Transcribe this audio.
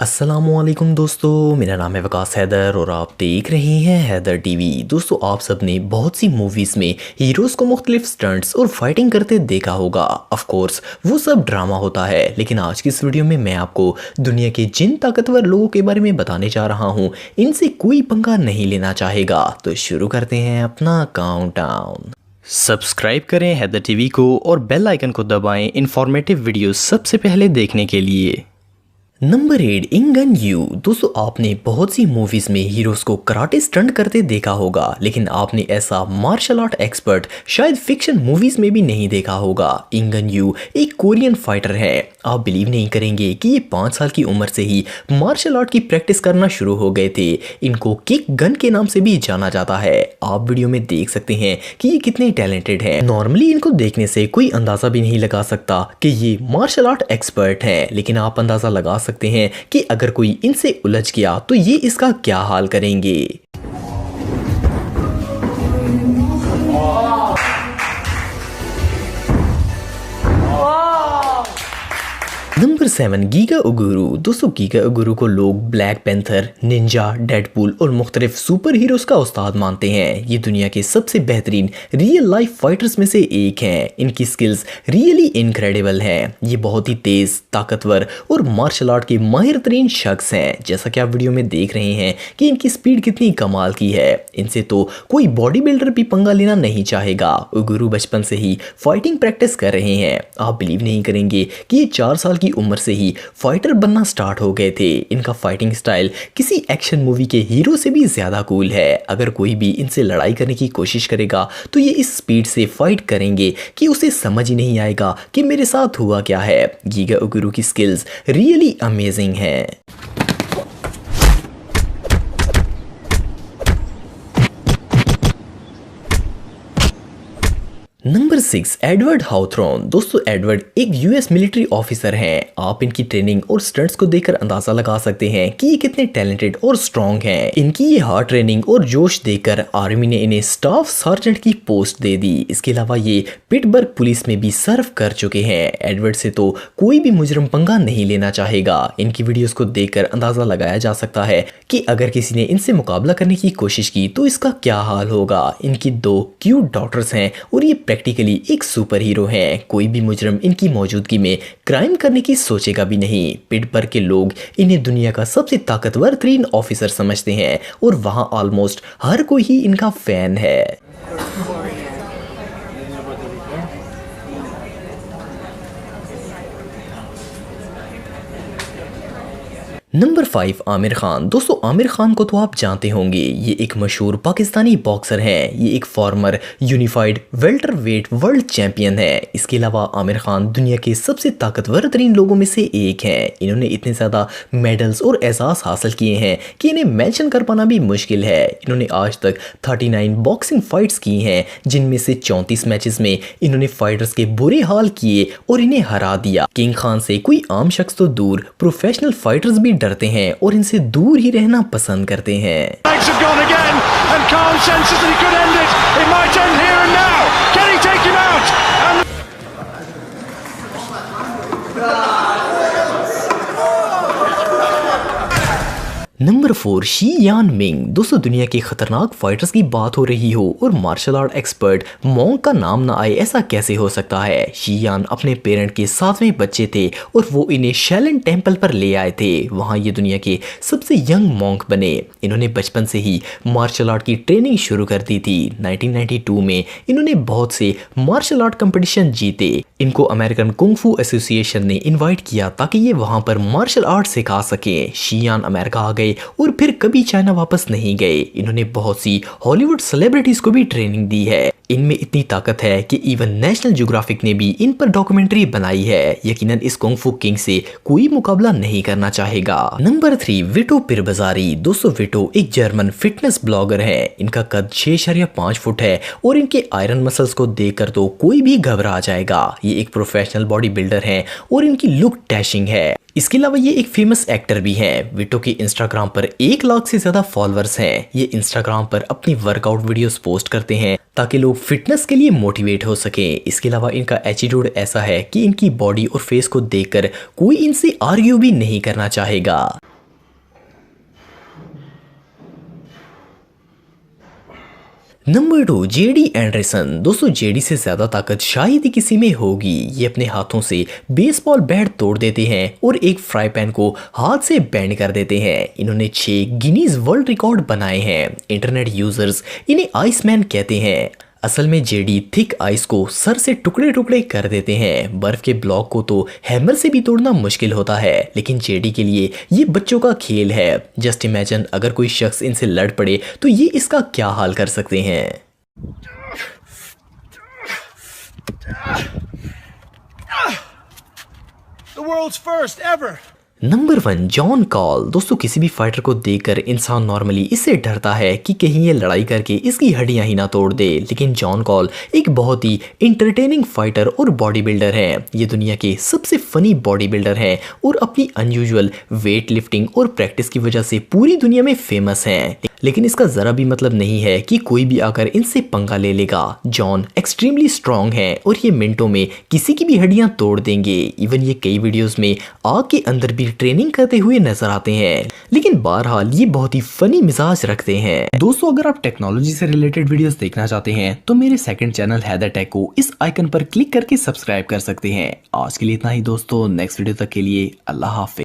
अस्सलामुअलैकुम दोस्तों, मेरा नाम है वकास हैदर और आप देख रहे हैं हैदर टीवी। दोस्तों, आप सबने बहुत सी मूवीज़ में हीरोज़ को मुख्तलिफ स्टंट्स और फाइटिंग करते देखा होगा। ऑफ कोर्स वो सब ड्रामा होता है, लेकिन आज की इस वीडियो में मैं आपको दुनिया के जिन ताकतवर लोगों के बारे में बताने जा रहा हूँ, इनसे कोई पंगा नहीं लेना चाहेगा। तो शुरू करते हैं अपना काउंटडाउन। सब्सक्राइब करें हैदर टीवी को और बेल आइकन को दबाएं इंफॉर्मेटिव वीडियो सबसे पहले देखने के लिए। नंबर 8, इंगन यू। दोस्तों, आपने बहुत सी मूवीज में हीरोज को कराटे स्टंट करते देखा होगा, लेकिन आपने ऐसा मार्शल आर्ट एक्सपर्ट शायद फिक्शन मूवीज में भी नहीं देखा होगा। इंगन यू एक कोरियन फाइटर है। आप बिलीव नहीं करेंगे कि ये 5 साल की उम्र से ही मार्शल आर्ट की प्रैक्टिस करना शुरू हो गए थे। इनको किक गन के नाम से भी जाना जाता है। आप वीडियो में देख सकते हैं कि ये कितने टैलेंटेड हैं। नॉर्मली इनको देखने से कोई अंदाजा भी नहीं लगा सकता कि ये मार्शल आर्ट एक्सपर्ट हैं, लेकिन आप अंदाजा लगा सकते हैं कि अगर कोई इनसे उलझ गया तो ये इसका क्या हाल करेंगे। नंबर 7, गीगा उगुरु। दोस्तों, गीगा उगुरु को लोग ब्लैक पैंथर, निंजा, डेडपूल और मुख्तलिफ सुपर हीरोज का उस्ताद मानते हैं। ये दुनिया के सबसे बेहतरीन रियल लाइफ फाइटर्स में से एक हैं। इनकी स्किल्स रियली इनक्रेडिबल हैं। ये बहुत ही तेज, ताकतवर और मार्शल आर्ट के माहिर तरीन शख्स हैं। जैसा कि आप वीडियो में देख रहे हैं कि इनकी स्पीड कितनी कमाल की है। इनसे तो कोई बॉडी बिल्डर भी पंगा लेना नहीं चाहेगा। उगुरु बचपन से ही फाइटिंग प्रैक्टिस कर रहे हैं। आप बिलीव नहीं करेंगे कि ये 4 साल की उम्र से ही फाइटर बनना स्टार्ट हो गए थे। इनका फाइटिंग स्टाइल किसी एक्शन मूवी के हीरो से भी ज्यादा कूल है। अगर कोई भी इनसे लड़ाई करने की कोशिश करेगा तो ये इस स्पीड से फाइट करेंगे कि उसे समझ ही नहीं आएगा कि मेरे साथ हुआ क्या है। गीगा उगुरु की स्किल्स रियली अमेजिंग है। Number 6, Edward Hawthorne. दोस्तों, एडवर्ड एक यूएस मिलिट्री ऑफिसर हैं। आप इनकी ट्रेनिंग और स्टंट्स को देखकर अंदाजा लगा सकते हैं कि ये कितने टैलेंटेड और स्ट्रॉन्ग हैं। इनकी ये हार्ड ट्रेनिंग और जोश देखकर आर्मी ने इन्हें स्टाफ सार्जेंट की पोस्ट दे दी। इसके अलावा ये पिट्सबर्ग पुलिस में भी सर्व कर चुके हैं। एडवर्ड से तो कोई भी मुजरम पंगा नहीं लेना चाहेगा। इनकी वीडियोस को देखकर अंदाजा लगाया जा सकता है कि अगर किसी ने इनसे मुकाबला करने की कोशिश की तो इसका क्या हाल होगा। इनकी 2 क्यूट डॉटर्स हैं और ये प्रैक्टिकली एक सुपर हीरो हैं। कोई भी मुजरम इनकी मौजूदगी में क्राइम करने की सोचेगा भी नहीं। पिट्सबर्ग के लोग इन्हें दुनिया का सबसे ताकतवर तरीन ऑफिसर समझते हैं और वहां ऑलमोस्ट हर कोई ही इनका फैन है। नंबर 5, आमिर खान। दोस्तों, आमिर खान को तो आप जानते होंगे। ये एक मशहूर पाकिस्तानी बॉक्सर हैं। ये एक farmer unified welterweight world champion है। इसके अलावा आमिर खान दुनिया के सबसे ताकतवर तरीन लोगों में से एक हैं। इन्होंने इतने ज़्यादा मेडल्स और एजाज़ हासिल किए हैं कि इन्हें मेंशन कर पाना भी मुश्किल है। इन्होंने आज तक 39 बॉक्सिंग फाइट्स की हैं, जिनमें से 34 मैचेस में इन्होंने फाइटर्स के बुरे हाल किए और इन्हें हरा दिया। किंग खान से कोई आम शख्स तो दूर, प्रोफेशनल फाइटर्स भी डरते हैं और इनसे दूर ही रहना पसंद करते हैं। नंबर 4, शी यान मिंग। दोस्तों, दुनिया के खतरनाक फाइटर्स की बात हो रही हो और मार्शल आर्ट एक्सपर्ट मोंग का नाम ना आए, ऐसा कैसे हो सकता है। शी यान अपने पेरेंट के 7वें बच्चे थे और वो इन्हें शैलन टेम्पल पर ले आए थे। वहां ये दुनिया के सबसे यंग मोंक बने। इन्होंने बचपन से ही मार्शल आर्ट की ट्रेनिंग शुरू कर दी थी। 1992 में इन्होंने बहुत से मार्शल आर्ट कंपटीशन जीते। इनको अमेरिकन कुंग फू एसोसिएशन ने इन्वाइट किया ताकि ये वहां पर मार्शल आर्ट सिखा सके। शी यान अमेरिका आ गए और फिर कभी चाइना वापस नहीं गए। इन्होंने बहुत सी हॉलीवुड सेलिब्रिटीज को भी ट्रेनिंग दी है। इनमें इतनी ताकत है कि इवन नेशनल ज्योग्राफिक ने भी इन पर डॉक्यूमेंट्री बनाई है। यकीनन इस कुंग फू किंग से कोई मुकाबला नहीं करना चाहेगा। नंबर 3, विटो पिरबाज़ारी। दोस्तों, विटो एक जर्मन फिटनेस ब्लॉगर है। इनका कद 6.5 फुट है और इनके आयरन मसल्स को देखकर तो कोई भी घबरा जाएगा। ये एक प्रोफेशनल बॉडी बिल्डर हैं और इनकी लुक डैशिंग है। इसके अलावा ये एक फेमस एक्टर भी हैं। विटो के इंस्टाग्राम पर 1 लाख से ज्यादा फॉलोअर्स हैं। ये इंस्टाग्राम पर अपनी वर्कआउट वीडियोस पोस्ट करते हैं ताकि लोग फिटनेस के लिए मोटिवेट हो सके। इसके अलावा इनका एटीट्यूड ऐसा है कि इनकी बॉडी और फेस को देखकर कोई इनसे आर्ग्यू भी नहीं करना चाहेगा। Number 2, JD Anderson. दोस्तों जेडी से ज्यादा ताकत शायद ही किसी में होगी। ये अपने हाथों से बेसबॉल बैट तोड़ देते हैं और एक फ्राई पैन को हाथ से बेंड कर देते हैं। इन्होंने 6 गिनीज वर्ल्ड रिकॉर्ड बनाए हैं। इंटरनेट यूजर्स इन्हें आइसमैन कहते हैं। असल में जेडी थिक आइस को सर से टुकड़े टुकड़े कर देते हैं। बर्फ के ब्लॉक को तो हैमर से भी तोड़ना मुश्किल होता है, लेकिन जेडी के लिए ये बच्चों का खेल है। जस्ट इमेजिन अगर कोई शख्स इनसे लड़ पड़े तो ये इसका क्या हाल कर सकते हैं। The world's first ever. Number 1, John call. दोस्तों किसी भी फाइटर को देखकर इंसान नॉर्मली इससे डरता है कि कहीं ये लड़ाई करके इसकी हड्डियां ही ना तोड़ दे, लेकिन जॉन कॉल एक बहुत ही इंटरटेनिंग फाइटर और बॉडी बिल्डर है। ये दुनिया के सबसे फनी बॉडी बिल्डर हैं और अपनी अनयूजुअल वेट लिफ्टिंग और प्रैक्टिस की वजह से पूरी दुनिया में फेमस हैं। लेकिन इसका जरा भी मतलब नहीं है कि कोई भी आकर इनसे पंगा ले लेगा। जॉन एक्सट्रीमली स्ट्रॉन्ग है और ये मिनटों में किसी की भी हड्डियां तोड़ देंगे। इवन ये कई वीडियोस में आग के अंदर भी ट्रेनिंग करते हुए नजर आते हैं, लेकिन बहरहाल ये बहुत ही फनी मिजाज रखते हैं। दोस्तों अगर आप टेक्नोलॉजी से रिलेटेड वीडियोस देखना चाहते हैं तो मेरे सेकंड चैनल हैदर टेक को इस आइकन पर क्लिक करके सब्सक्राइब कर सकते हैं। आज के लिए इतना ही दोस्तों, नेक्स्ट वीडियो तक के लिए अल्लाह हाफिज।